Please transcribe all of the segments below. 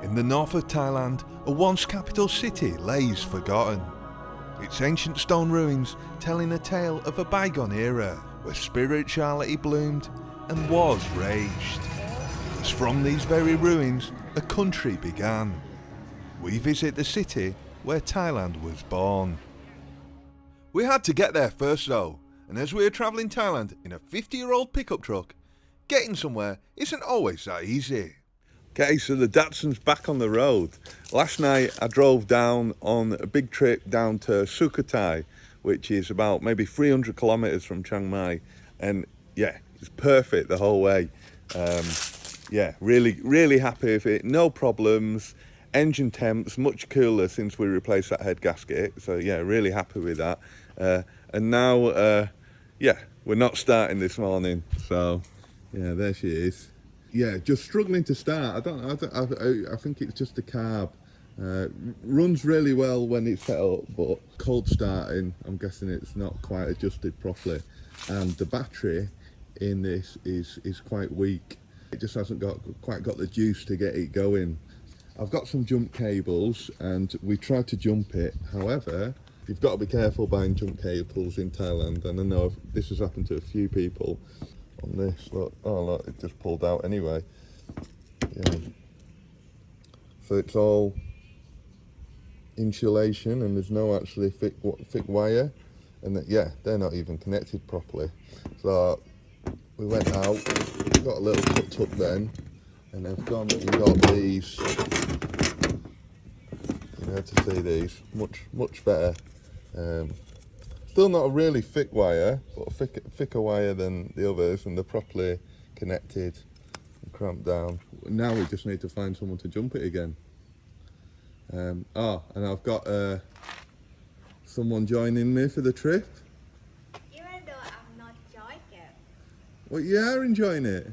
In the north of Thailand, a once capital city lays forgotten. Its ancient stone ruins telling a tale of a bygone era where spirituality bloomed and wars raged. As from these very ruins, a country began. We visit the city where Thailand was born. We had to get there first though, and as we were travelling Thailand in a 50-year-old pickup truck, getting somewhere isn't always that easy. Okay, so the Datsun's back on the road. Last night I drove down on a big trip down to Sukhothai, which is about maybe 300 kilometers from Chiang Mai, and yeah, it's perfect the whole way. Yeah, really happy with it, no problems. Engine temps much cooler since we replaced that head gasket, so yeah, really happy with that. And now, yeah, we're not starting this morning, so yeah, there she is. Yeah, just struggling to start. I think it's just the carb. Runs really well when it's set up, but cold starting, I'm guessing it's not quite adjusted properly. And the battery in this is quite weak. It just hasn't quite got the juice to get it going. I've got some jump cables and we tried to jump it. However, you've got to be careful buying jump cables in Thailand, and I know this has happened to a few people. On this, look, oh look, it just pulled out anyway. Yeah. So it's all insulation and there's no actually thick wire, and yeah, they're not even connected properly. So we went out, got a little tuk-tuk then, and I've gone and got these. You know, to see these, much better. Still not a really thick wire, but a thicker wire than the others, and they're properly connected and clamped down. Now we just need to find someone to jump it again. And I've got someone joining me for the trip. Even though I'm not enjoying it. Well, you are enjoying it.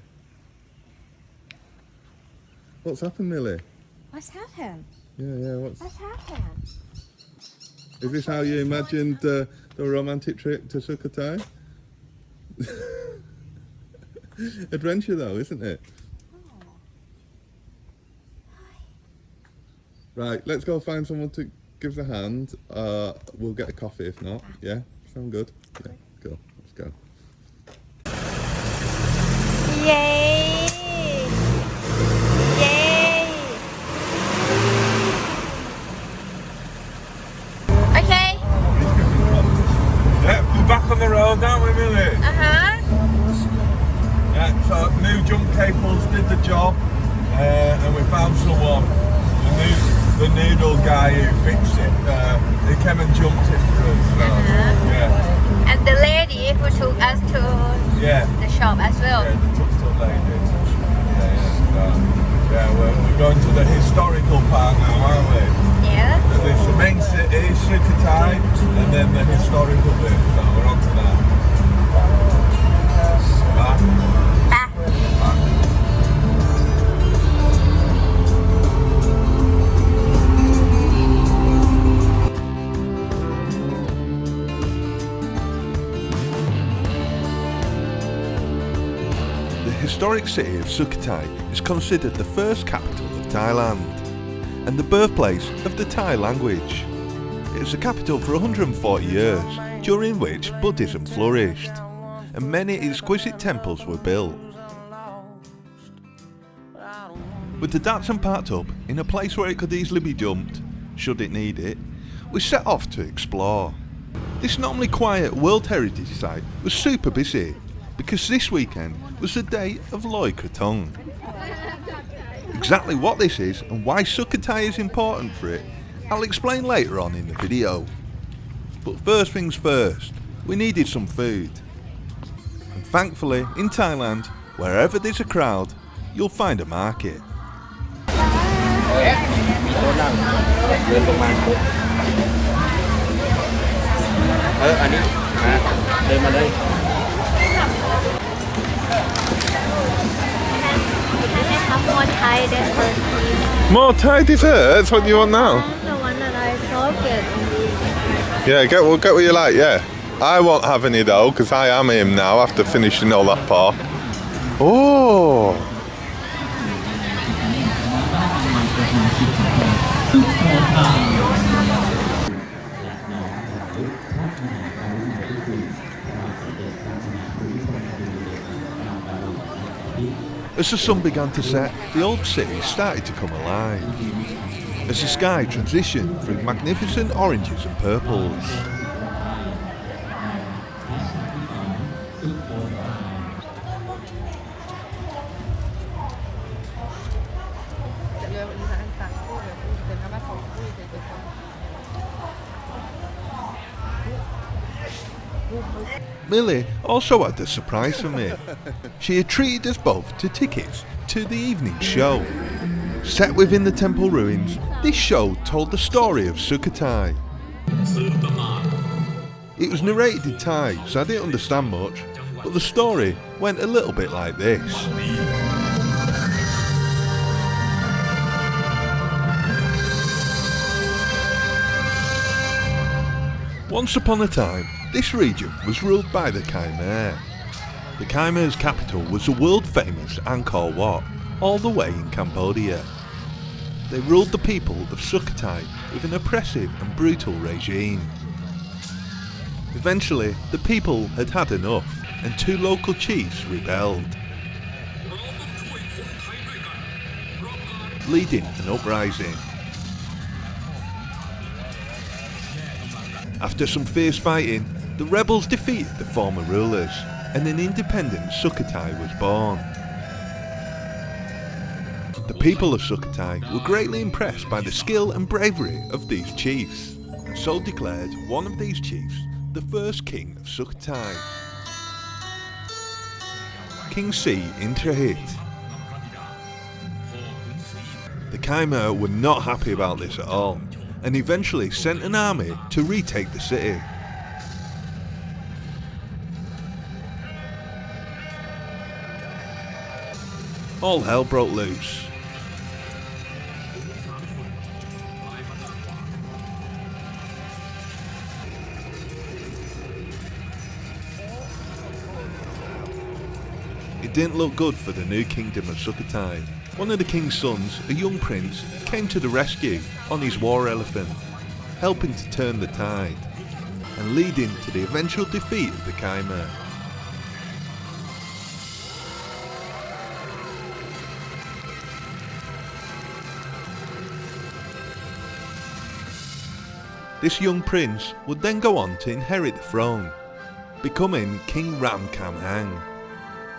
What's happened, Millie? What's happened? Yeah, What's happened? Is this how you imagined the romantic trip to Sukhothai? Adventure though, isn't it? Oh. Right, let's go find someone to give us a hand. We'll get a coffee if not. Yeah, sound good? Yeah, go. Let's go. Yay! Yay! Okay. Yeah, we're back on the road, aren't we, Millie? Yeah, so new jump cables did the job, and we found someone, the noodle guy who fixed it. He came and jumped it for us. So, yeah. And the lady who took us to the shop as well. Yeah, the tuk-tuk lady. Yeah, we're going to the historical part now, aren't we? Yeah. So there's the main city, Sukhothai, and then the historical bit. So we're on to that. The historic city of Sukhothai is considered the first capital of Thailand and the birthplace of the Thai language. It was the capital for 140 years, during which Buddhism flourished, and many exquisite temples were built. With the Datsun parked up in a place where it could easily be jumped, should it need it, we set off to explore. This normally quiet World Heritage site was super busy, because this weekend was the day of Loy Kratong. Exactly what this is and why Sukhothai is important for it, I'll explain later on in the video. But first things first, we needed some food. And thankfully, in Thailand, wherever there's a crowd, you'll find a market. More Thai dessert, please. More Thai dessert? That's what you want now? The one that I soaked it. Yeah, we'll get what you like, yeah. I won't have any though, because I am him now after finishing all that part. Oh! As the sun began to set, the old city started to come alive, as the sky transitioned through magnificent oranges and purples. Millie also had a surprise for me. She had treated us both to tickets to the evening show. Set within the temple ruins, this show told the story of Sukhothai. It was narrated in Thai, so I didn't understand much, but the story went a little bit like this. Once upon a time, this region was ruled by the Khmer. The Khmer's capital was the world-famous Angkor Wat, all the way in Cambodia. They ruled the people of Sukhothai with an oppressive and brutal regime. Eventually, the people had had enough, and two local chiefs rebelled, leading an uprising. After some fierce fighting, the rebels defeated the former rulers, and an independent Sukhothai was born. The people of Sukhothai were greatly impressed by the skill and bravery of these chiefs, and so declared one of these chiefs the first king of Sukhothai, King Si Intrahit. The Khmer were not happy about this at all, and eventually sent an army to retake the city. All hell broke loose. It didn't look good for the new kingdom of Sukhothai. One of the king's sons, a young prince, came to the rescue on his war elephant, helping to turn the tide, and leading to the eventual defeat of the Khmer. This young prince would then go on to inherit the throne, becoming King Ram Kam Hang.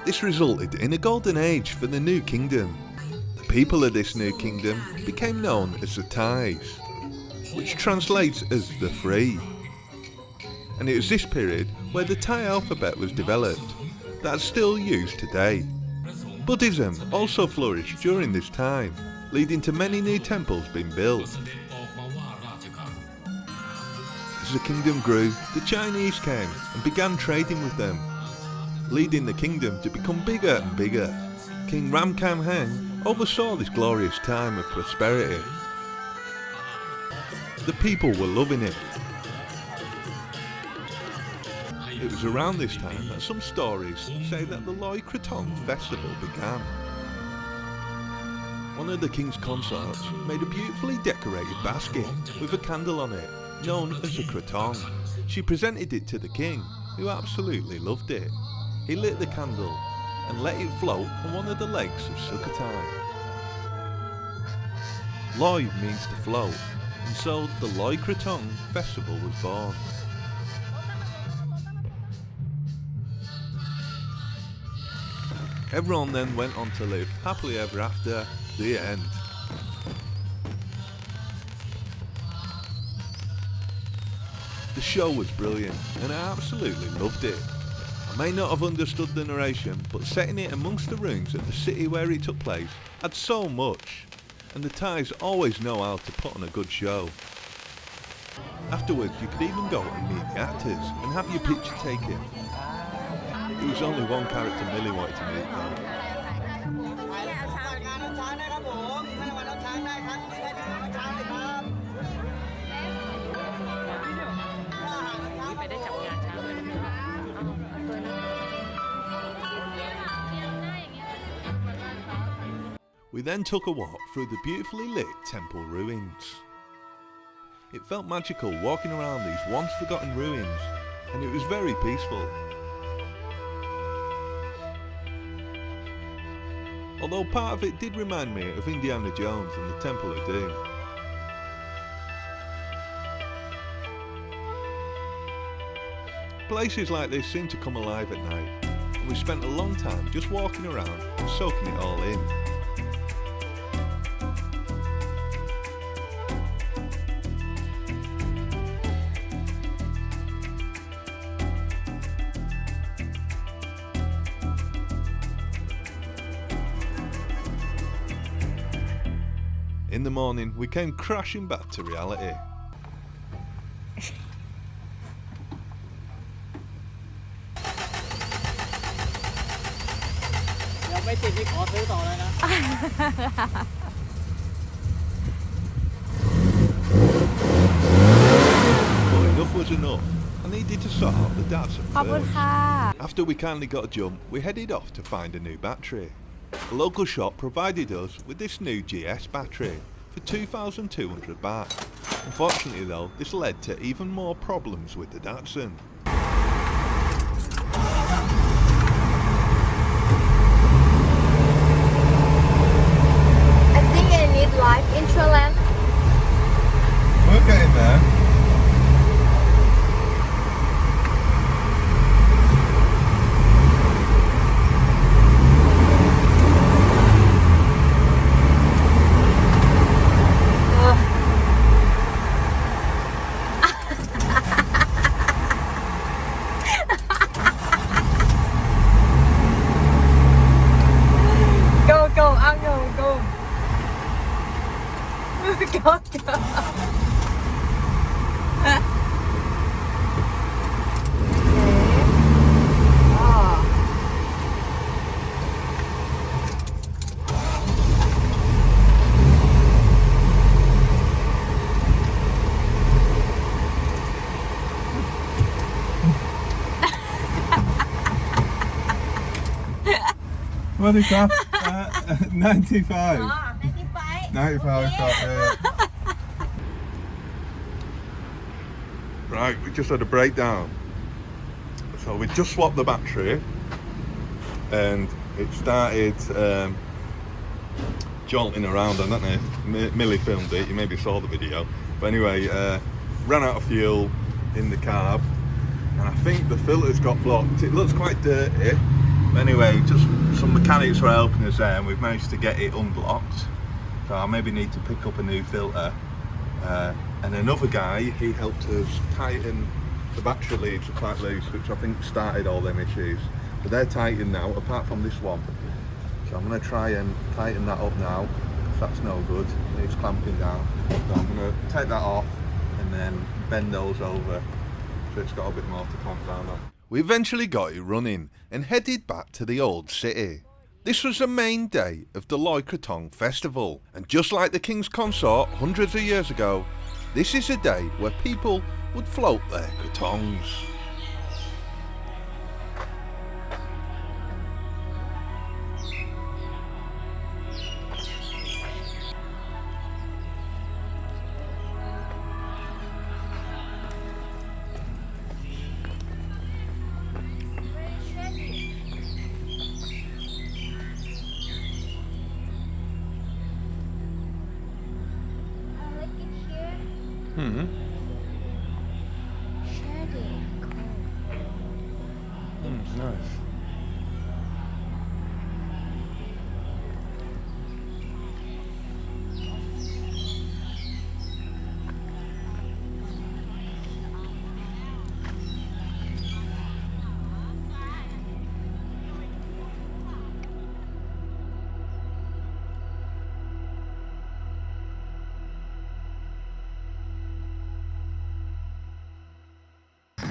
This resulted in a golden age for the new kingdom. The people of this new kingdom became known as the Thais, which translates as the free. And it was this period where the Thai alphabet was developed, that's still used today. Buddhism also flourished during this time, leading to many new temples being built. As the kingdom grew, the Chinese came and began trading with them, leading the kingdom to become bigger and bigger. King Ram Kam Hang oversaw this glorious time of prosperity. The people were loving it. It was around this time that some stories say that the Loy Kratong festival began. One of the king's consorts made a beautifully decorated basket with a candle on it, known as a kratong. She presented it to the king, who absolutely loved it. He lit the candle and let it float on one of the legs of Sukhothai. Loy means to float, and so the Loy Kratong festival was born. Everyone then went on to live happily ever after. The end. The show was brilliant, and I absolutely loved it. I may not have understood the narration, but setting it amongst the ruins of the city where it took place had so much, and the Thais always know how to put on a good show. Afterwards you could even go and meet the actors and have your picture taken. There was only one character Millie wanted to meet though. We We then took a walk through the beautifully lit temple ruins. It felt magical walking around these once forgotten ruins, and it was very peaceful. Although part of it did remind me of Indiana Jones and the Temple of Doom. Places like this seem to come alive at night, and we spent a long time just walking around and soaking it all in. In the morning, we came crashing back to reality. But enough was enough. I needed to sort out the Datsun first. After we kindly got a jump, we headed off to find a new battery. A local shop provided us with this new GS battery for 2,200 baht. Unfortunately though, this led to even more problems with the Datsun. I think I need life insurance. We're getting there. What is that? 95. 95 yeah. Right, we just had a breakdown. So we just swapped the battery and it started jolting around. I don't know if Millie filmed it, you maybe saw the video. But anyway, ran out of fuel in the carb and I think the filter's got blocked. It looks quite dirty. But anyway, just some mechanics were helping us there and we've managed to get it unblocked. So I maybe need to pick up a new filter. And another guy, he helped us tighten the battery leads are quite loose, which I think started all them issues. But they're tightened now, apart from this one. So I'm going to try and tighten that up now, because that's no good. It needs clamping down. So I'm going to take that off and then bend those over so it's got a bit more to clamp down on. We eventually got it running and headed back to the old city. This was the main day of the Loy Kratong festival, and just like the King's Consort hundreds of years ago, this is a day where people would float their kratongs. Nice.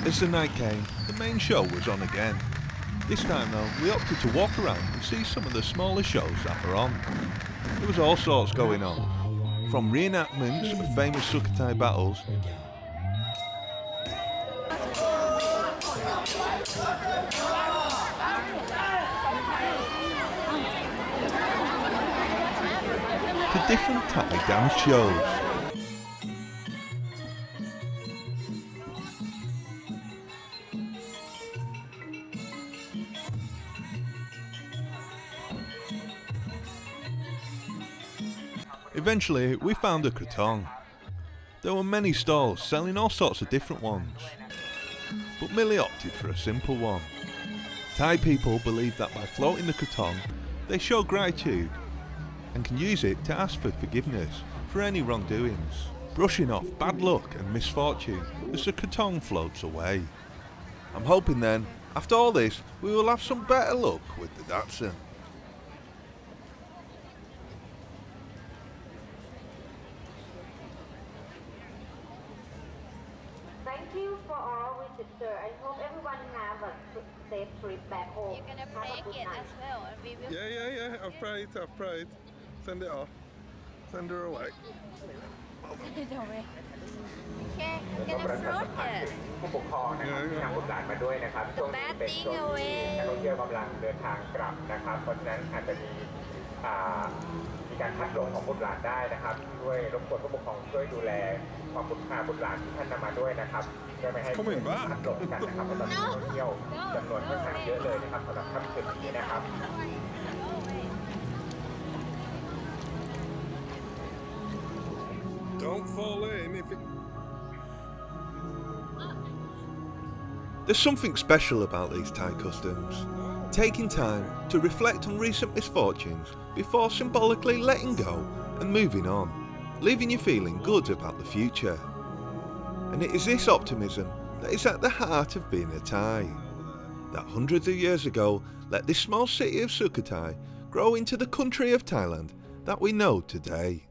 As the night came, the main show was on again. This time though, we opted to walk around and see some of the smaller shows that were on. There was all sorts going on, from reenactments of famous Sukhothai battles different Thai dance shows. Eventually, we found a Kratong. There were many stalls selling all sorts of different ones, but Millie opted for a simple one. Thai people believe that by floating the Kratong, they show gratitude and can use it to ask for forgiveness for any wrongdoings, brushing off bad luck and misfortune as the Kratong floats away. I'm hoping then, after all this, we will have some better luck with the Datsun. Thank you for all visitors. I hope everyone have a safe trip back home. You're gonna Have a break good it night. as well, and we will. Yeah, I've prayed. Send it off. Send her away. Send it away. Okay, I'm gonna float it. ผู้ปกครองนะครับที่นำบุตรหลานมาด้วยนะครับช่วงนี้เป็นช่วงที่นักท่องเที่ยวกำลังเดินทางกลับนะครับเพราะฉะนั้นอาจจะมีการพลัดหลงของบุตรหลานได้นะครับช่วยรบกวนผู้ปกครองช่วยดูแลความปลอดภัยบุตรหลานที่ท่านนำมาด้วยนะครับเพื่อไม่ให้พลัดหลงกันนะครับเพราะตอนนี้นักท่องเที่ยวจำนวนค่อนข้างเยอะเลยนะครับสำหรับค่ำคืนนี้นะครับ Don't fall in if it... There's something special about these Thai customs. Taking time to reflect on recent misfortunes before symbolically letting go and moving on, leaving you feeling good about the future. And it is this optimism that is at the heart of being a Thai, that hundreds of years ago let this small city of Sukhothai grow into the country of Thailand that we know today.